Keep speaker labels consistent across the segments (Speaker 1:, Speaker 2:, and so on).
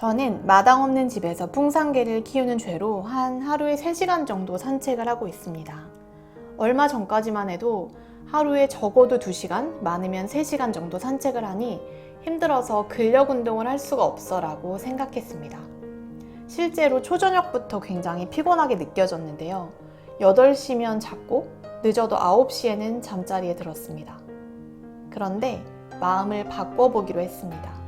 Speaker 1: 저는 마당 없는 집에서 풍산개를 키우는 죄로 하루에 3시간 정도 산책을 하고 있습니다. 얼마 전까지만 해도 하루에 적어도 2시간, 많으면 3시간 정도 산책을 하니 힘들어서 근력 운동을 할 수가 없어 라고 생각했습니다. 실제로 초저녁부터 굉장히 피곤하게 느껴졌는데요. 8시면 잤고 늦어도 9시에는 잠자리에 들었습니다. 그런데 마음을 바꿔보기로 했습니다.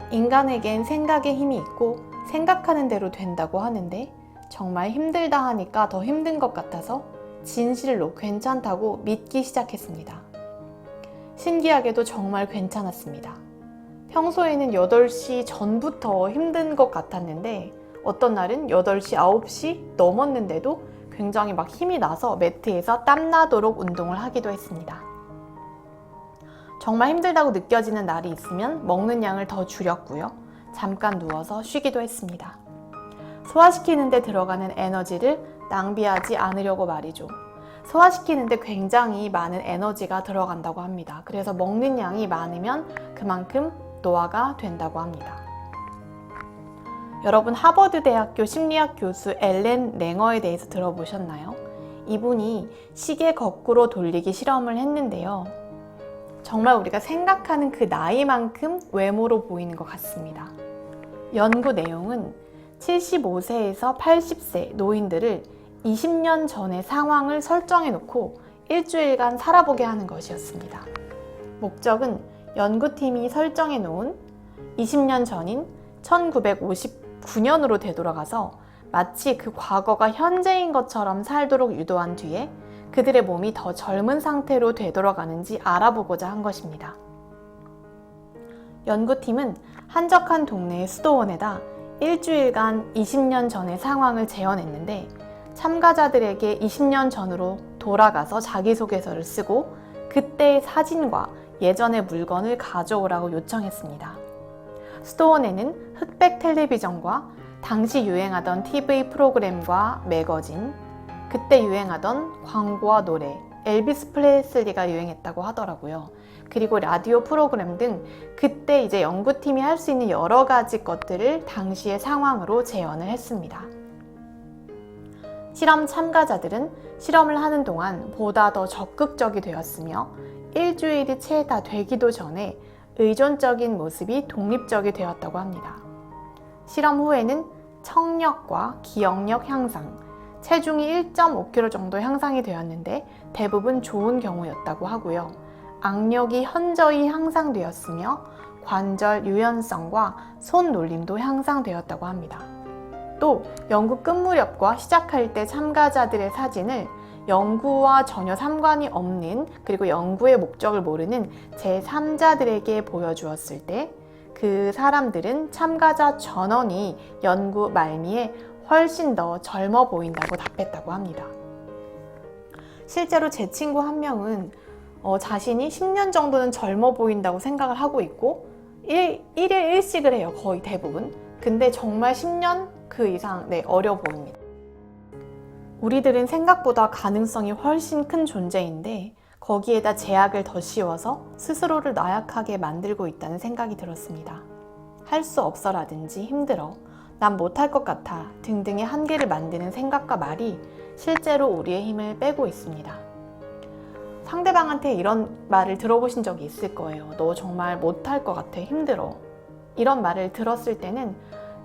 Speaker 1: 인간에겐 생각의 힘이 있고 생각하는 대로 된다고 하는데 정말 힘들다 하니까 더 힘든 것 같아서 진실로 괜찮다고 믿기 시작했습니다. 신기하게도 정말 괜찮았습니다. 평소에는 8시 전부터 힘든 것 같았는데 어떤 날은 8시, 9시 넘었는데도 굉장히 막 힘이 나서 매트에서 땀나도록 운동을 하기도 했습니다. 정말 힘들다고 느껴지는 날이 있으면 먹는 양을 더 줄였고요. 잠깐 누워서 쉬기도 했습니다. 소화시키는 데 들어가는 에너지를 낭비하지 않으려고 말이죠. 소화시키는 데 굉장히 많은 에너지가 들어간다고 합니다. 그래서 먹는 양이 많으면 그만큼 노화가 된다고 합니다. 여러분 하버드 대학교 심리학 교수 앨런 랭어에 대해서 들어보셨나요? 이분이 시계 거꾸로 돌리기 실험을 했는데요. 정말 우리가 생각하는 그 나이만큼 외모로 보이는 것 같습니다. 연구 내용은 75세에서 80세 노인들을 20년 전의 상황을 설정해 놓고 일주일간 살아보게 하는 것이었습니다. 목적은 연구팀이 설정해 놓은 20년 전인 1959년으로 되돌아가서 마치 그 과거가 현재인 것처럼 살도록 유도한 뒤에 그들의 몸이 더 젊은 상태로 되돌아가는지 알아보고자 한 것입니다. 연구팀은 한적한 동네의 수도원에다 일주일간 20년 전의 상황을 재현했는데 참가자들에게 20년 전으로 돌아가서 자기소개서를 쓰고 그때의 사진과 예전의 물건을 가져오라고 요청했습니다. 수도원에는 흑백 텔레비전과 당시 유행하던 TV 프로그램과 매거진, 그때 유행하던 광고와 노래, 엘비스 프레슬리가 유행했다고 하더라고요. 그리고 라디오 프로그램 등 그때 이제 연구팀이 할 수 있는 여러 가지 것들을 당시의 상황으로 재현을 했습니다. 실험 참가자들은 실험을 하는 동안 보다 더 적극적이 되었으며 일주일이 채 다 되기도 전에 의존적인 모습이 독립적이 되었다고 합니다. 실험 후에는 청력과 기억력 향상, 체중이 1.5kg 정도 향상이 되었는데 대부분 좋은 경우였다고 하고요. 악력이 현저히 향상되었으며 관절 유연성과 손 놀림도 향상되었다고 합니다. 또 연구 끝 무렵과 시작할 때 참가자들의 사진을 연구와 전혀 상관이 없는 그리고 연구의 목적을 모르는 제3자들에게 보여주었을 때 그 사람들은 참가자 전원이 연구 말미에 훨씬 더 젊어 보인다고 답했다고 합니다. 실제로 제 친구 한 명은 자신이 10년 정도는 젊어 보인다고 생각을 하고 있고 1일 1식을 해요. 거의 대부분. 근데 정말 10년 그 이상 어려 보입니다. 우리들은 생각보다 가능성이 훨씬 큰 존재인데 거기에다 제약을 더 씌워서 스스로를 나약하게 만들고 있다는 생각이 들었습니다. 할 수 없어라든지 힘들어, 난 못할 것 같아 등등의 한계를 만드는 생각과 말이 실제로 우리의 힘을 빼고 있습니다. 상대방한테 이런 말을 들어보신 적이 있을 거예요. 너 정말 못할 것 같아, 힘들어. 이런 말을 들었을 때는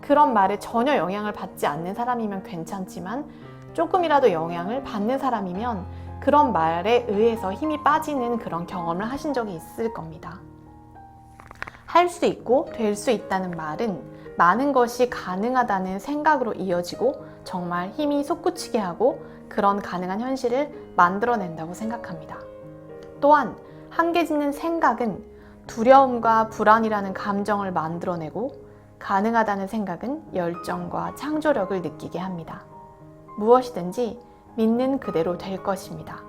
Speaker 1: 그런 말에 전혀 영향을 받지 않는 사람이면 괜찮지만 조금이라도 영향을 받는 사람이면 그런 말에 의해서 힘이 빠지는 그런 경험을 하신 적이 있을 겁니다. 할 수 있고 될 수 있다는 말은 많은 것이 가능하다는 생각으로 이어지고 정말 힘이 솟구치게 하고 그런 가능한 현실을 만들어낸다고 생각합니다. 또한 한계 짓는 생각은 두려움과 불안이라는 감정을 만들어내고 가능하다는 생각은 열정과 창조력을 느끼게 합니다. 무엇이든지 믿는 그대로 될 것입니다.